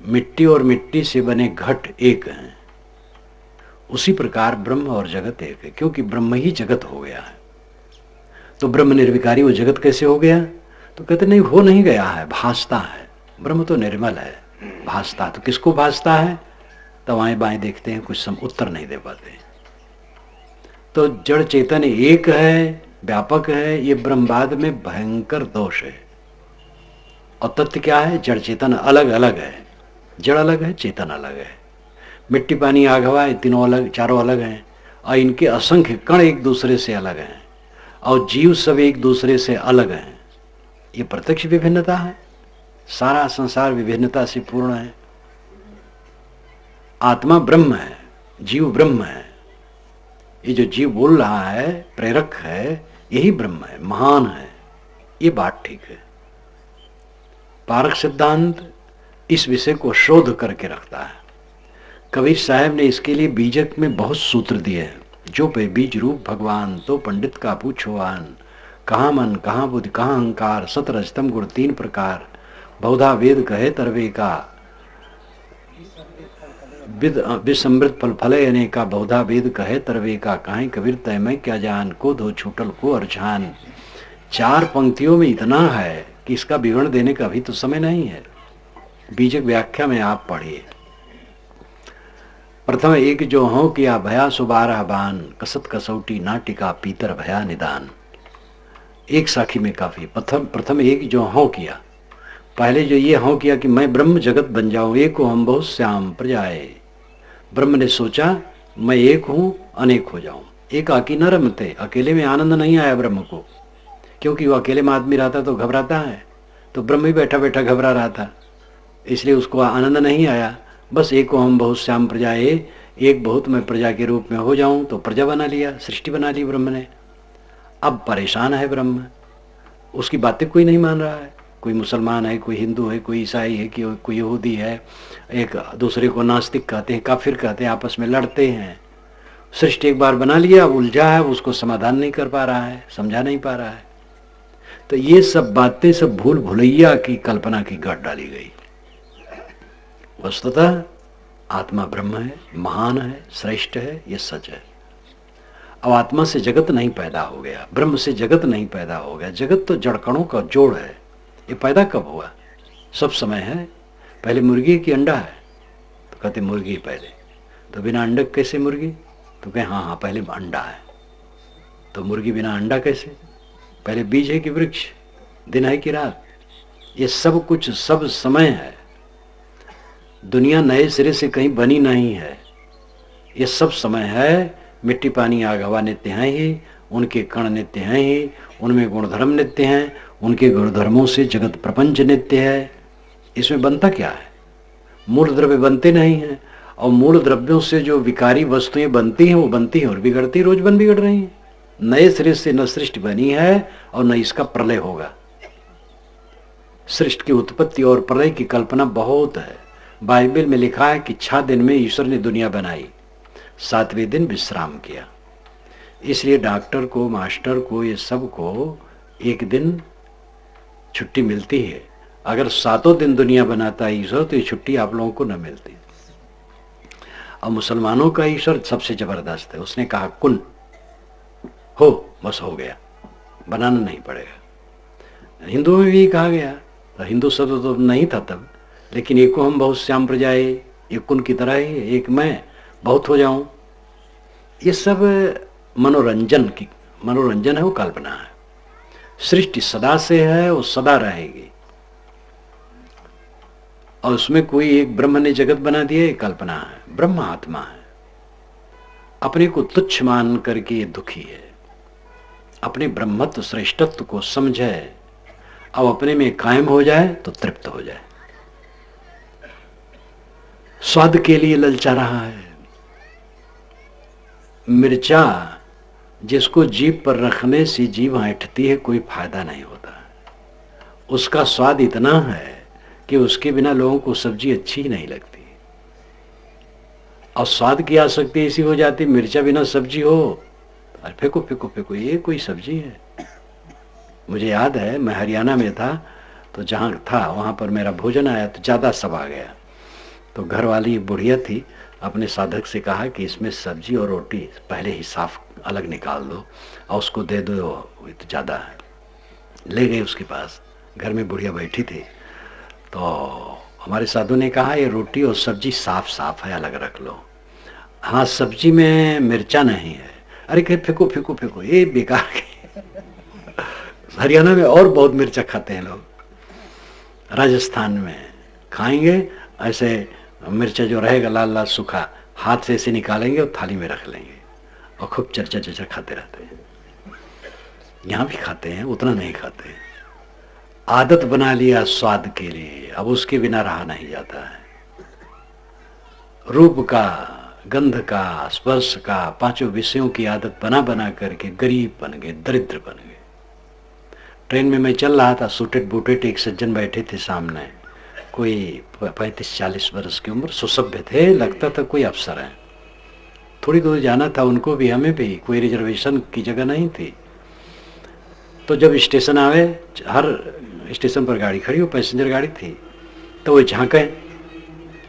मिट्टी और मिट्टी से बने घट एक हैं, उसी प्रकार ब्रह्म और जगत एक है, क्योंकि ब्रह्म ही जगत हो गया है। तो ब्रह्म निर्विकारी वो जगत कैसे हो गया? तो कहते नहीं, हो नहीं गया है, भासता है। ब्रह्म तो निर्मल है, भासता। तो किसको भासता है? दवाएं बाएं देखते हैं, कुछ उत्तर नहीं दे पाते। तो जड़ चेतन एक है, व्यापक है, ये ब्रह्मवाद में भयंकर दोष है। और तथ्य क्या है? जड़ चेतन अलग अलग है, जड़ अलग है, चेतन अलग है। मिट्टी पानी आग हवा ये तीनों अलग, चारों अलग हैं, और इनके असंख्य कण एक दूसरे से अलग हैं, और जीव सब एक दूसरे से अलग हैं। ये प्रत्यक्ष विभिन्नता है। सारा संसार विभिन्नता से पूर्ण है। आत्मा ब्रह्म है, जीव ब्रह्म है। ये जो जीव बोल रहा है, प्रेरक है, यही ब्रह्म है, महान है। ये बात ठीक है। पारक सिद्धांत इस विषय को शोध करके रखता है। कबीर साहब ने इसके लिए बीजक में बहुत सूत्र दिए हैं। जो पे बीज रूप भगवान, तो पंडित का पूछोवान। कहाँ मन कहाँ बुद्धि कहाँ अहंकार, सतरजतम गुण 3 प्रकार। बहुधा वेद कहे तरवे का, विसमृत फल फले अनेका। बहुधा वेद कहे तरवे का, कहीं कबीर तय में क्या जान। को धो छूटल को अरझान। 4 पंक्तियों में इतना है कि इसका विवरण देने का अभी तो समय नहीं है। बीजक व्याख्या में आप पढ़िए। प्रथम एक जो हो किया भया सुबारह बान। कसत कसौटी नाटिका पीतर भया निदान। एक साखी में काफी। प्रथम एक जो हो किया, पहले जो ये हो किया कि मैं ब्रह्म जगत बन जाऊं, एक हो हम बहुत श्याम प्रजाए। ब्रह्म ने सोचा मैं एक हूं, अनेक हो जाऊं। एक आकी न रमते, अकेले में आनंद नहीं आया ब्रह्म को, क्योंकि वो अकेले में आदमी रहता तो घबराता है, तो ब्रह्म ही बैठा बैठा घबरा रहा था, इसलिए उसको आनंद नहीं आया। बस एक को हम बहुत श्याम प्रजाए, एक बहुत मैं प्रजा के रूप में हो जाऊं, तो प्रजा बना लिया, सृष्टि बना ली ब्रह्म ने। अब परेशान है ब्रह्म, उसकी बातें कोई नहीं मान रहा है। कोई मुसलमान है, कोई हिंदू है, कोई ईसाई है, कि कोई यहूदी है, एक दूसरे को नास्तिक कहते हैं, काफिर कहते हैं, आपस में लड़ते हैं। सृष्टि एक बार बना लिया, उलझा है, उसको समाधान नहीं कर पा रहा है, समझा नहीं पा रहा है। तो ये सब बातें सब भूल भुलैया की कल्पना की गांठ डाली गई। वस्तुतः आत्मा ब्रह्म है, महान है, श्रेष्ठ है, ये सच है। अब आत्मा से जगत नहीं पैदा हो गया, ब्रह्म से जगत नहीं पैदा हो गया। जगत तो जड़कणों का जोड़ है। ये पैदा कब हुआ? सब समय है। पहले मुर्गी की अंडा है, तो कहते मुर्गी पहले। तो बिना अंडक कैसे मुर्गी? तो कहे हाँ पहले अंडा है। तो मुर्गी बिना अंडा कैसे? पहले बीज है कि वृक्ष, दिन है कि रात? ये सब कुछ सब समय है। दुनिया नए सिरे से कहीं बनी नहीं है, ये सब समय है। मिट्टी पानी आग हवा नित्य हैं ही, उनके कण नित्य हैं ही, उनमें गुणधर्म नित्य हैं, उनके गुणधर्मों से जगत प्रपंच नित्य है। इसमें बनता क्या है? मूल द्रव्य बनते नहीं हैं, और मूल द्रव्यों से जो विकारी वस्तुएं बनती हैं वो बनती हैं और बिगड़ती, रोज बिगड़ रही हैं। नए सिरे से न सृष्टि बनी है और न इसका प्रलय होगा। सृष्टि की उत्पत्ति और प्रलय की कल्पना बहुत है। बाइबल में लिखा है कि 6 दिन में ईश्वर ने दुनिया बनाई, 7वें दिन विश्राम किया। इसलिए डॉक्टर को, मास्टर को, ये सब को एक दिन छुट्टी मिलती है। अगर 7 दिन दुनिया बनाता है ईश्वर तो ये छुट्टी आप लोगों को न मिलती। और मुसलमानों का ईश्वर सबसे जबरदस्त है। उसने कहा कुन हो, बस हो गया, बनाना नहीं पड़ेगा। हिंदुओं में भी कहा गया, तो हिंदू शब्द तो नहीं था तब, लेकिन एक को हम बहुत श्याम प्रजाए, एक कुन की तरह ही, एक मैं बहुत हो जाऊं, ये सब मनोरंजन है, वो कल्पना है। सृष्टि सदा से है, वो सदा रहेगी, और उसमें कोई एक ब्रह्म ने जगत बना दिया, ये कल्पना है। ब्रह्म आत्मा है, अपने को तुच्छ मान करके ये दुखी है। अपने ब्रह्मत्व श्रेष्ठत्व को समझे, अब अपने में कायम हो जाए तो तृप्त हो जाए। स्वाद के लिए ललचा रहा है। मिर्चा जिसको जीभ पर रखने से जीभ ऐंठती है, कोई फायदा नहीं होता। उसका स्वाद इतना है कि उसके बिना लोगों को सब्जी अच्छी ही नहीं लगती। और स्वाद की आसक्ति ऐसी हो जाती, मिर्चा बिना सब्जी हो, अरे फेंको फेंको फेंको, ये कोई सब्जी है। मुझे याद है, मैं हरियाणा में था, तो जहाँ था वहाँ पर मेरा भोजन आया तो ज़्यादा सब आ गया। तो घर वाली बुढ़िया थी, अपने साधक से कहा कि इसमें सब्जी और रोटी पहले ही साफ अलग निकाल दो और उसको दे दो, ये तो ज़्यादा है। ले गए उसके पास, घर में बुढ़िया बैठी थी। तो हमारे साधु ने कहा ये रोटी और सब्जी साफ साफ है, अलग रख लो। हाँ, सब्जी में मिर्चा नहीं है। अरे कहे फेंको फेंको फेंको, ये बेकार है। हरियाणा में और बहुत मिर्चा खाते हैं लोग, राजस्थान में खाएंगे ऐसे मिर्चा जो रहेगा लाल लाल सूखा, हाथ से ऐसे निकालेंगे और थाली में रख लेंगे और खूब चर्चा चर्चा खाते रहते हैं। यहाँ भी खाते हैं, उतना नहीं खाते। आदत बना लिया स्वाद के लिए, अब उसके बिना रहा नहीं जाता है। रूप का, गंध का, स्पर्श का, 5 विषयों की आदत बना बना करके गरीब बन गए, दरिद्र बन गए। ट्रेन में मैं चल रहा था, सूटेड बूटेड एक सज्जन बैठे थे सामने, कोई 35-40 वर्ष की उम्र, सुसभ्य थे, लगता था कोई अफसर है। थोड़ी दूर जाना था उनको भी, हमें भी, कोई रिजर्वेशन की जगह नहीं थी। तो जब स्टेशन आवे, हर स्टेशन पर गाड़ी खड़ी हो, पैसेंजर गाड़ी थी, तो वो झांके,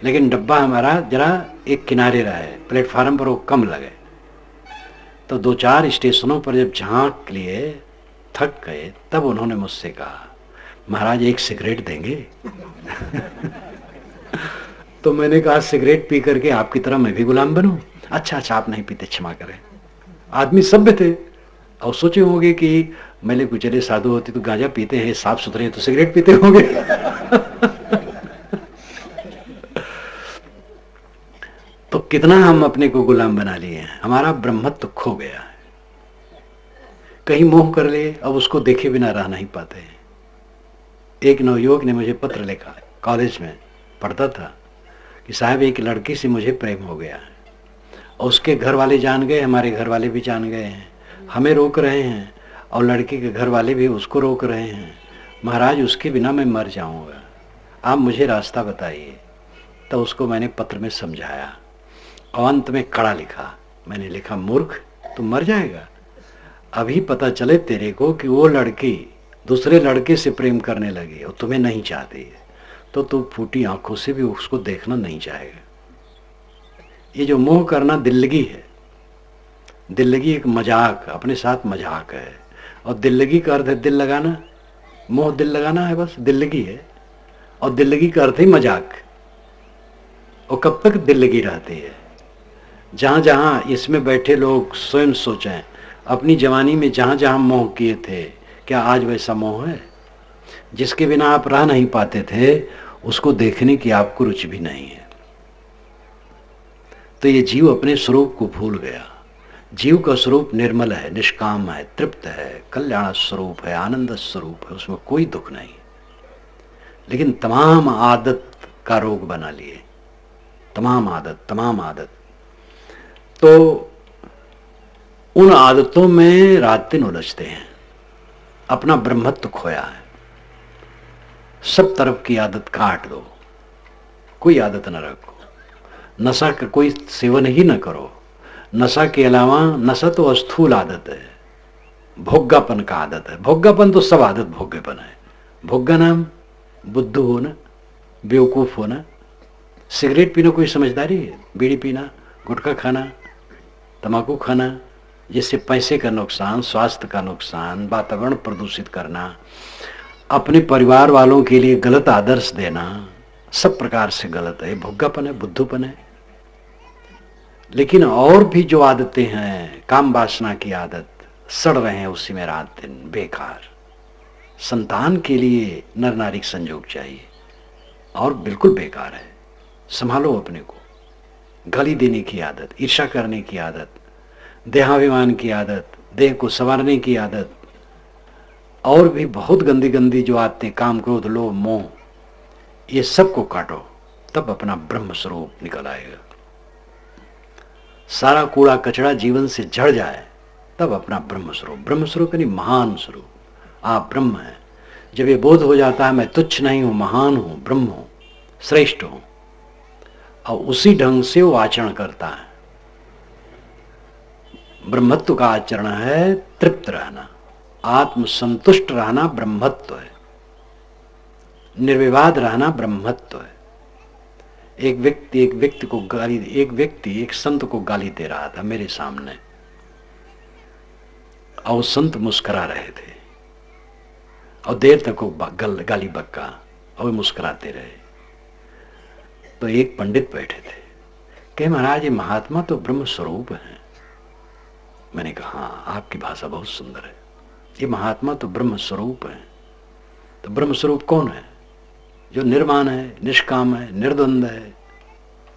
लेकिन डब्बा हमारा जरा एक किनारे रहे, प्लेटफार्म पर वो कम लगे। तो 2-4 स्टेशनों पर जब झांक लिए, थक गए, तब उन्होंने मुझसे कहा, महाराज एक सिगरेट देंगे? तो मैंने कहा सिगरेट पी करके आपकी तरह मैं भी गुलाम बनूं? अच्छा अच्छा, आप नहीं पीते, क्षमा करें। आदमी सभ्य थे और सोचे होंगे कि मैले कुचले साधु होते तो गांजा पीते हैं, साफ सुथरे तो सिगरेट पीते होंगे। तो कितना हम अपने को गुलाम बना लिए हैं, हमारा ब्रह्मत्व खो गया है। कहीं मोह कर ले, अब उसको देखे बिना रह नहीं पाते हैं। एक नवयुवक ने मुझे पत्र लिखा, कॉलेज में पढ़ता था, कि साहब एक लड़की से मुझे प्रेम हो गया है, और उसके घर वाले जान गए, हमारे घर वाले भी जान गए हैं, हमें रोक रहे हैं, और लड़की के घर वाले भी उसको रोक रहे हैं। महाराज उसके बिना मैं मर जाऊंगा, आप मुझे रास्ता बताइए। तो उसको मैंने पत्र में समझाया और अंत में कड़ा लिखा। मैंने लिखा, मूर्ख, तू मर जाएगा। अभी पता चले तेरे को कि वो लड़की दूसरे लड़के से प्रेम करने लगी और तुम्हें नहीं चाहती है, तो तू फूटी आंखों से भी उसको देखना नहीं चाहेगा। ये जो मोह करना दिल्लगी है, दिल्लगी एक मजाक, अपने साथ मजाक है। और दिल्लगी का अर्थ है दिल लगाना, मोह दिल लगाना है, बस दिल्लगी है। और दिल्लगी का अर्थ ही मजाक। और कब तक दिल्लगी रहती है? जहां जहां इसमें बैठे लोग स्वयं सोचें, अपनी जवानी में जहां जहां मोह किए थे, क्या आज वैसा मोह है? जिसके बिना आप रह नहीं पाते थे, उसको देखने की आपको रुचि भी नहीं है। तो ये जीव अपने स्वरूप को भूल गया। जीव का स्वरूप निर्मल है, निष्काम है, तृप्त है, कल्याण स्वरूप है, आनंद स्वरूप है, उसमें कोई दुख नहीं। लेकिन तमाम आदत का रोग बना लिए। तमाम आदत। तो उन आदतों में रात दिन उलझते हैं, अपना ब्रह्मत्व खोया है। सब तरफ की आदत काट दो, कोई आदत न रखो। नशा का कोई सेवन ही न करो। नशा के अलावा, नशा तो अस्थूल आदत है, भोग्गापन का आदत है। भोग्गापन तो सब आदत भोग्यपन है। भोग्गा नाम बुद्धू होना, बेवकूफ होना। सिगरेट पीना कोई समझदारी है? बीड़ी पीना, गुटखा खाना, तंबाकू खाना, जिससे पैसे का नुकसान, स्वास्थ्य का नुकसान, वातावरण प्रदूषित करना, अपने परिवार वालों के लिए गलत आदर्श देना, सब प्रकार से गलत है। भोग्गापन है, बुद्धूपन है। लेकिन और भी जो आदतें हैं, काम वासना की आदत, सड़ रहे हैं उसी में रात दिन बेकार। संतान के लिए नर नारी संयोग चाहिए और बिल्कुल बेकार है। संभालो अपने को। गाली देने की आदत, ईर्ष्या करने की आदत, देहाभिमान की आदत, देह को संवारने की आदत, और भी बहुत गंदी गंदी जो आदतें, काम क्रोध लोभ मोह, ये सब को काटो, तब अपना ब्रह्म स्वरूप निकल आएगा। सारा कूड़ा कचरा जीवन से झड़ जाए तब अपना ब्रह्म स्वरूप यानी महान स्वरूप, आप ब्रह्म है। जब ये बोध हो जाता है मैं तुच्छ नहीं हूं, महान हूं, ब्रह्म हूं, श्रेष्ठ हूं, और उसी ढंग से वो आचरण करता है। ब्रह्मत्व का आचरण है तृप्त रहना, आत्म संतुष्ट रहना ब्रह्मत्व है। निर्विवाद रहना ब्रह्मत्व है। एक व्यक्ति एक संत को गाली दे रहा था मेरे सामने, और संत मुस्कुरा रहे थे और देर तक वो गाली बक्का और मुस्कुराते रहे। तो एक पंडित बैठे थे, कहे महाराज ये महात्मा तो ब्रह्म स्वरूप है। मैंने कहा हाँ, आपकी भाषा बहुत सुंदर है, ये महात्मा तो ब्रह्म स्वरूप है। तो ब्रह्म स्वरूप कौन है? जो निर्माण है, निष्काम है, निर्द्वंद है,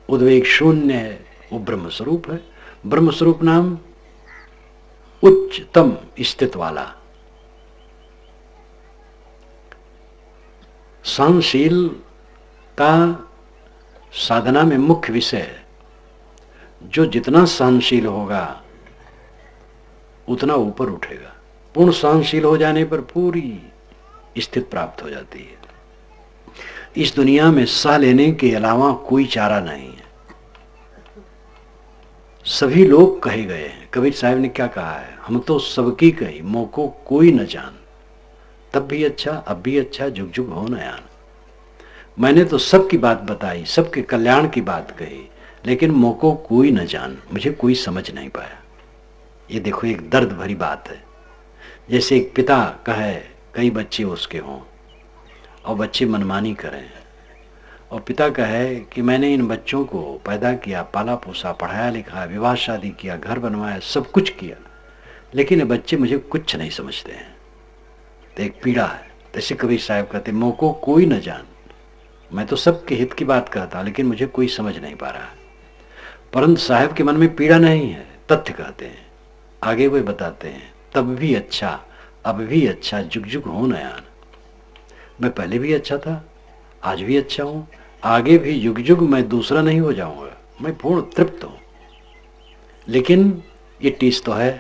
उद्वेग शून्य है, वो ब्रह्म स्वरूप है। ब्रह्म स्वरूप नाम उच्चतम स्थित वाला, सहनशील का साधना में मुख्य विषय है। जो जितना सहनशील होगा उतना ऊपर उठेगा। पूर्ण सहनशील हो जाने पर पूरी स्थिति प्राप्त हो जाती है। इस दुनिया में सह लेने के अलावा कोई चारा नहीं है। सभी लोग कहे गए हैं। कबीर साहब ने क्या कहा है? हम तो सबकी कही, मोको कोई न जान, तब भी अच्छा अब भी अच्छा, जुग जुग हो न आन। मैंने तो सबकी बात बताई, सबके कल्याण की बात कही, लेकिन मोको कोई न जान, मुझे कोई समझ नहीं पाया। ये देखो एक दर्द भरी बात है। जैसे एक पिता कहे कई बच्चे उसके हों और बच्चे मनमानी करें, और पिता कहे कि मैंने इन बच्चों को पैदा किया, पाला पोसा, पढ़ाया लिखाया, विवाह शादी किया, घर बनवाया, सब कुछ किया, लेकिन ये बच्चे मुझे कुछ नहीं समझते हैं। तो एक पीड़ा है। जैसे कबीर साहब कहते मोको कोई न जान, मैं तो सबके हित की बात कहता लेकिन मुझे कोई समझ नहीं पा रहा है। परंतु साहब के मन में पीड़ा नहीं है, तथ्य कहते हैं। आगे वे बताते हैं तब भी अच्छा अब भी अच्छा, जुग जुग हो न आन। मैं पहले भी अच्छा था, आज भी अच्छा हूं, आगे भी युग युग मैं दूसरा नहीं हो जाऊंगा। मैं पूर्ण तृप्त हूं। लेकिन ये टीस तो है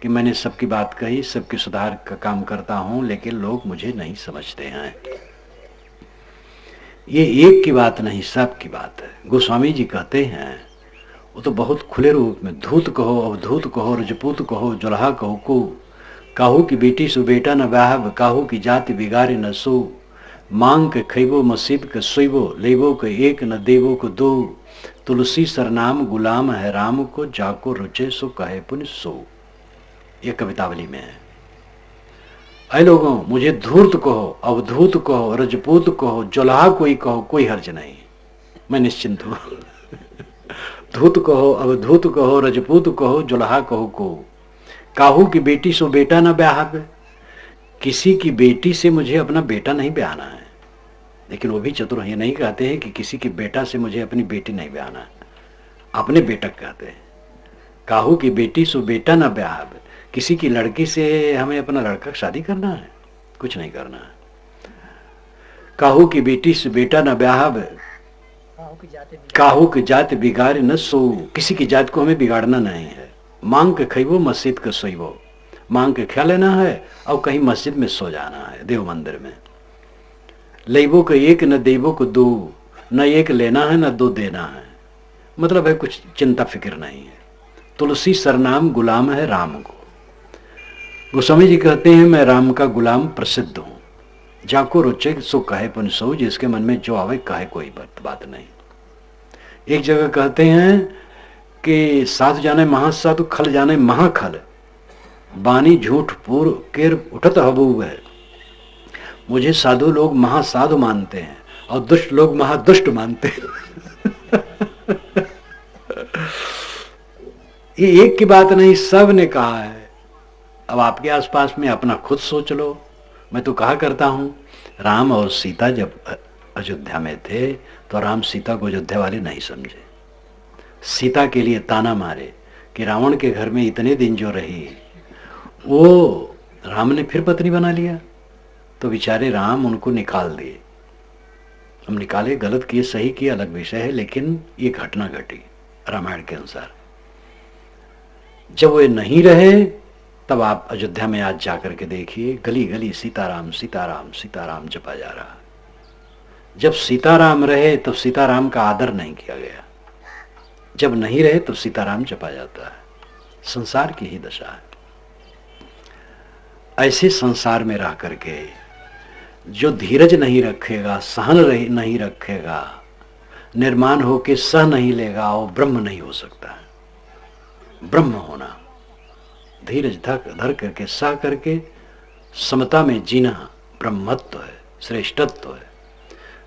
कि मैंने सबकी बात कही, सबके सुधार का काम करता हूं, लेकिन लोग मुझे नहीं समझते हैं। ये एक की बात नहीं, सब की बात है। गोस्वामी जी कहते हैं, वो तो बहुत खुले रूप में, धूत कहो अवधूत कहो, रजपूत कहो, जुल्हा कहो को, काहू की बेटी सु बेटा न व्याहब, काहू की जाति बिगाड़े न सो, मांग के खैबो मसीब के सोइबो, लेबो के एक न देवो को दो, तुलसी सरनाम गुलाम है राम को, जाको रुचे सो कहे पुण्य सो। ये कवितावली में है। ऐ लोगों, मुझे धूर्त कहो अवधूत कहो, रजपूत कहो, जुल्हा कोई कहो, कोई हर्ज नहीं, मैं निश्चिंत हूं। धूत कहो अवधूत कहो, रजपूत कहो, जुल्हा कहो को, काहू की बेटी सो बेटा न ब्याहब, किसी की बेटी से मुझे अपना बेटा नहीं ब्याहना है। लेकिन वो भी चतुर ये नहीं कहते हैं कि किसी के बेटा से मुझे अपनी बेटी नहीं ब्याहना है, अपने बेटक कहते हैं। काहू की बेटी सो बेटा न ब्याहब, किसी की लड़की से हमें अपना लड़का शादी करना है, कुछ नहीं करना है। काहू की बेटी से बेटा न ब्याहब, काहू की जाति बिगाड़ न सो, किसी की जात को हमें बिगाड़ना नहीं है। मांग के खइबो मस्जिद के सोइबो, मांग के खा लेना है और कहीं मस्जिद में सो जाना है, देव मंदिर में। लेबो को एक न देबो को दो, न एक लेना है न दो देना है, मतलब है कुछ चिंता फिक्र नहीं है। तुलसी सरनाम गुलाम है राम को। गोस्वामी जी कहते हैं मैं राम का गुलाम प्रसिद्ध हूं। जाको रुचे सो कहे पुन सो, जिसके मन में जो आवे कहे कोई बात नहीं। एक जगह कहते हैं कि साधु जाने महासाधु, खल जाने महाखल, बानी झूठ पूर केर उठत हबूब है। मुझे साधु लोग महासाधु मानते हैं और दुष्ट लोग महादुष्ट मानते हैं। ये एक की बात नहीं, सब ने कहा है। अब आपके आसपास में अपना खुद सोच लो। मैं तो कहा करता हूं, राम और सीता जब अयोध्या में थे तो राम सीता को अयोध्या वाले नहीं समझे। सीता के लिए ताना मारे कि रावण के घर में इतने दिन जो रही, वो राम ने फिर पत्नी बना लिया। तो बेचारे राम उनको निकाल दिए। हम निकाले, गलत किए सही किए अलग विषय है, लेकिन ये घटना घटी रामायण के अनुसार। जब वो नहीं रहे तब आप अयोध्या में आज जाकर के देखिए, गली गली सीताराम सीताराम सीताराम जपा जा रहा। जब सीताराम रहे तब सीताराम का आदर नहीं किया गया, जब नहीं रहे तो सीताराम जपा जाता है। संसार की ही दशा है। ऐसे संसार में रह करके जो धीरज नहीं रखेगा, सहन नहीं रखेगा, निर्माण होके सह नहीं लेगा, वो ब्रह्म नहीं हो सकता है। ब्रह्म होना, धीरज धर करके सह करके समता में जीना ब्रह्मत्व है, श्रेष्ठत्व है।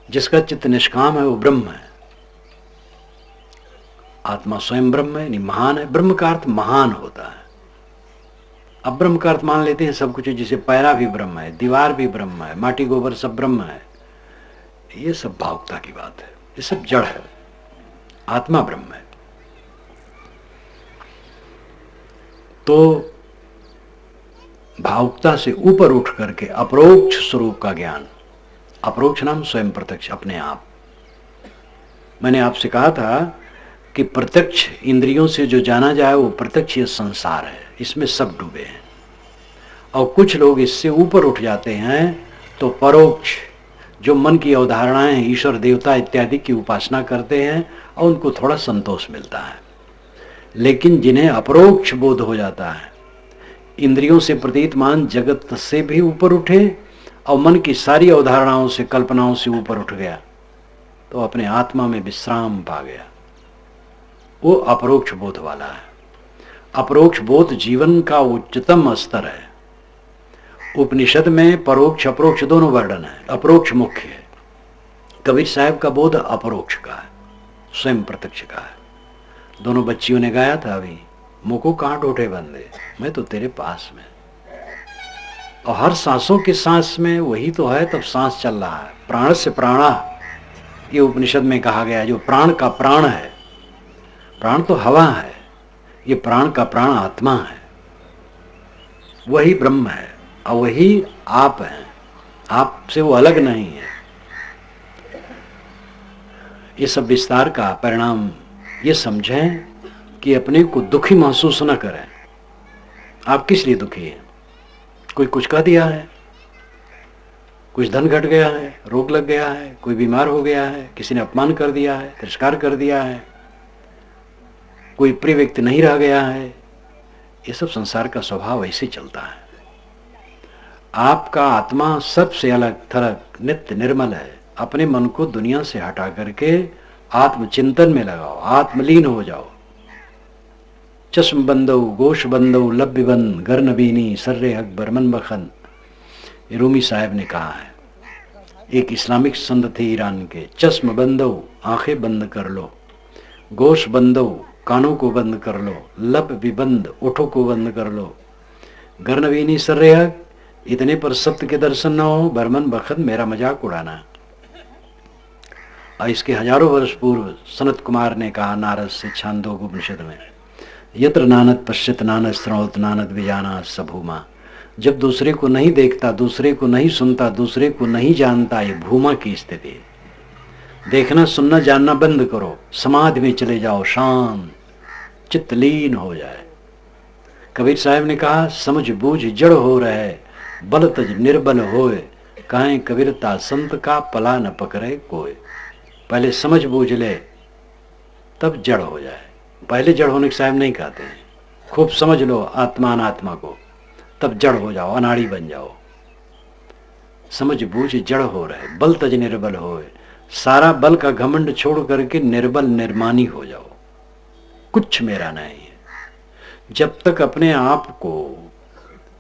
जिसका चित्त निष्काम है वो ब्रह्म है। आत्मा स्वयं ब्रह्म है, नहीं महान है। ब्रह्म का अर्थ महान होता है। अब ब्रह्म का अर्थ मान लेते हैं सब कुछ, जिसे पैरा भी ब्रह्म है, दीवार भी ब्रह्म है, माटी गोबर सब ब्रह्म है। ये सब भावुकता की बात है, ये सब जड़ है। आत्मा ब्रह्म है। तो भावुकता से ऊपर उठ करके अपरोक्ष स्वरूप का ज्ञान, अपरोक्ष नाम स्वयं प्रत्यक्ष, अपने आप। मैंने आपसे कहा था कि प्रत्यक्ष इंद्रियों से जो जाना जाए वो प्रत्यक्ष ये संसार है, इसमें सब डूबे हैं। और कुछ लोग इससे ऊपर उठ जाते हैं तो परोक्ष, जो मन की अवधारणाएं हैं, ईश्वर देवता इत्यादि की उपासना करते हैं और उनको थोड़ा संतोष मिलता है। लेकिन जिन्हें अपरोक्ष बोध हो जाता है, इंद्रियों से प्रतीतमान जगत से भी ऊपर उठे और मन की सारी अवधारणाओं से, कल्पनाओं से ऊपर उठ गया, तो अपने आत्मा में विश्राम पा गया, वो अपरोक्ष बोध वाला है। अपरोक्ष बोध जीवन का उच्चतम स्तर है। उपनिषद में परोक्ष अपरोक्ष दोनों वर्णन है। अपरोक्ष मुख्य है। कबीर साहब का बोध अपरोक्ष का है, स्वयं प्रत्यक्ष का है। दोनों बच्चियों ने गाया था अभी, मुको कहाँ टोटे बंदे, मैं तो तेरे पास में। और हर सांसों के सांस में वही तो है, तब सांस चल रहा है। प्राण से प्राणा, ये उपनिषद में कहा गया। जो प्राण का प्राण है, प्राण तो हवा है, ये प्राण का प्राण आत्मा है, वही ब्रह्म है और वही आप है। आप से वो अलग नहीं है। ये सब विस्तार का परिणाम ये समझें कि अपने को दुखी महसूस न करें। आप किस लिए दुखी हैं? कोई कुछ कह दिया है, कुछ धन घट गया है, रोग लग गया है, कोई बीमार हो गया है, किसी ने अपमान कर दिया है, तिरस्कार कर दिया है, कोई प्रिय व्यक्ति नहीं रह गया है। ये सब संसार का स्वभाव ऐसे चलता है। आपका आत्मा सबसे अलग थलग नित्य निर्मल है। अपने मन को दुनिया से हटा करके आत्मचिंतन में लगाओ, आत्मलीन हो जाओ। चश्म बंदो गोश बंदो लब्य बंद गर नबीनी सर्रे अकबर मन बखन, ये रूमी साहब ने कहा है। एक इस्लामिक संत थे ईरान के। चश्म बंदो आंखें बंद कर लो, गोश बंदो कानों को बंद कर लो, लब भी बंद ओठों को बंद कर लो, गर नबीनी सर्रे हक, इतने पर सत्य के दर्शन न हो, बरमन बखत मेरा मजाक उड़ाना। और इसके हजारों वर्ष पूर्व सनत कुमार ने कहा नारद से छांदोग्य उपनिषद में, यत्र नानद पश्यत नानद श्रवत नानद विजाना सभूमा। जब दूसरे को नहीं देखता, दूसरे को नहीं सुनता, दूसरे को नहीं जानता, ये भूमा की स्थिति है। देखना सुनना जानना बंद करो, समाधि में चले जाओ, शांत चित्तलीन हो जाए। कबीर साहब ने कहा समझ बूझ जड़ हो रहे, बल तज निर्बल होए, कहें कबीरता संत का पला न पकड़े कोई। पहले समझ बूझ ले तब जड़ हो जाए। पहले जड़ होने के साहब नहीं कहते हैं, खूब समझ लो आत्मा अनात्मा को, तब जड़ हो जाओ, अनाड़ी बन जाओ। समझ बूझ जड़ हो रहे, बल तज निर्बल होए, सारा बल का घमंड छोड़ करके निर्बल निर्मानी हो जाओ। कुछ मेरा नहीं है। जब तक अपने आप को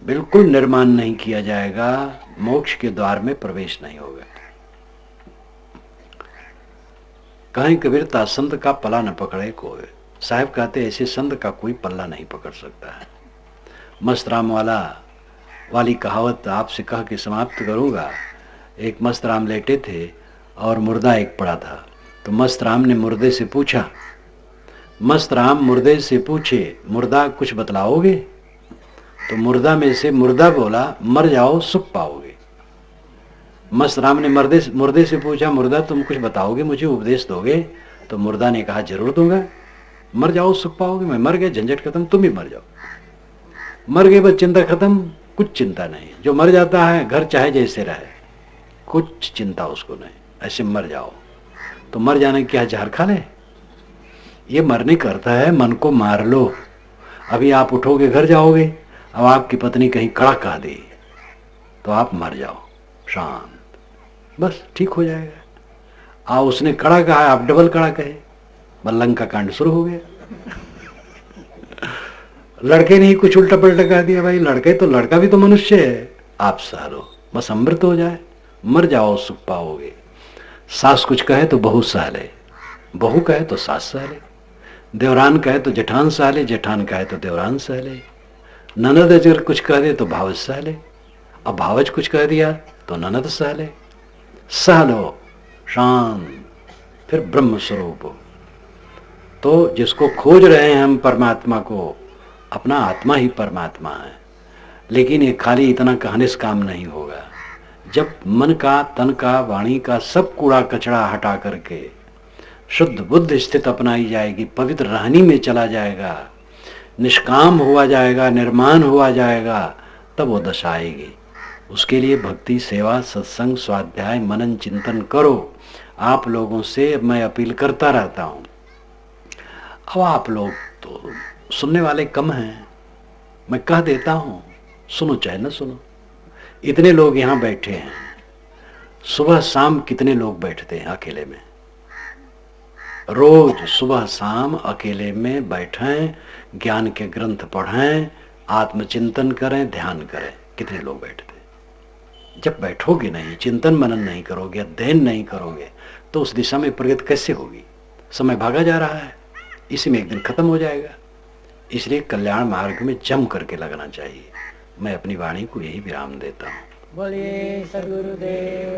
बिल्कुल निर्माण नहीं किया जाएगा, मोक्ष के द्वार में प्रवेश नहीं होगा। कहीं कबीरता संत का पला न पकड़े कोई। साहब कहते ऐसे संत का कोई पल्ला नहीं पकड़ सकता है। मस्त राम वाली कहावत आपसे कह के समाप्त करूंगा। एक मस्त राम लेटे थे और मुर्दा एक पड़ा था। तो मस्त राम ने मुर्दे से पूछा, मस्त राम मुर्दे से पूछे, मुर्दा कुछ बतलाओगे? तो मुर्दा में से मुर्दा बोला, मर जाओ सुख पाओगे। मस्त राम ने मुर्दे से पूछा, मुर्दा तुम कुछ बताओगे, मुझे उपदेश दोगे? तो मुर्दा ने कहा जरूर दूंगा। मर जाओ सुख पाओगे। मैं मर गया, झंझट खत्म, तुम भी मर जाओ। मर गए बस चिंता खत्म, कुछ चिंता नहीं। जो मर जाता है घर चाहे जैसे रहे, कुछ चिंता उसको नहीं, ऐसे मर जाओ। तो मर जाने क्या जहर खा ले? ये मरने करता है, मन को मार लो। अभी आप उठोगे घर जाओगे, अब आपकी पत्नी कहीं कड़ा कह दी तो आप मर जाओ शांत, बस ठीक हो जाएगा। उसने कड़ा कहा, आप डबल कड़ा कहे, बल्लंग का कांड शुरू हो गया। लड़के ने ही कुछ उल्टा पलटा कह दिया, भाई लड़के तो लड़का भी तो मनुष्य है, आप सह लो, बस अमृत हो जाए, मर जाओ सुख पाओगे। सास कुछ कहे तो बहू सह ले, बहू कहे तो सास सह ले, देवरान कहे तो जेठान सह ले, जेठान कहे तो देवरान सह ले, ननद अगर कुछ कह दे तो भावज सह ले, अब भावज कुछ कह दिया तो ननद सह ले। सह लो शांत, फिर ब्रह्म स्वरूप हो। तो जिसको खोज रहे हैं हम परमात्मा को, अपना आत्मा ही परमात्मा है। लेकिन ये खाली इतना कहने से काम नहीं होगा। जब मन का, तन का, वाणी का सब कूड़ा कचड़ा हटा करके शुद्ध बुद्ध स्थित अपनाई जाएगी, पवित्र रहनी में चला जाएगा, निष्काम हुआ जाएगा, निर्माण हुआ जाएगा, तब वो दशा आएगी। उसके लिए भक्ति, सेवा, सत्संग, स्वाध्याय, मनन, चिंतन करो। आप लोगों से मैं अपील करता रहता हूं। अब आप लोग तो सुनने वाले कम हैं, मैं कह देता हूं, सुनो चाहे न सुनो। इतने लोग यहां बैठे हैं, सुबह शाम कितने लोग बैठते हैं अकेले में? रोज सुबह शाम अकेले में बैठें, ज्ञान के ग्रंथ पढ़ें, आत्मचिंतन करें, ध्यान करें। कितने लोग बैठते? जब बैठोगे नहीं, चिंतन मनन नहीं करोगे, अध्ययन नहीं करोगे, तो उस दिशा में प्रगति कैसे होगी? समय भागा जा रहा है, इसी में एक दिन खत्म हो जाएगा। इसलिए कल्याण मार्ग में जम करके लगना चाहिए। मैं अपनी वाणी को यही विराम देता हूँ। बोलिए सद्गुरुदेव।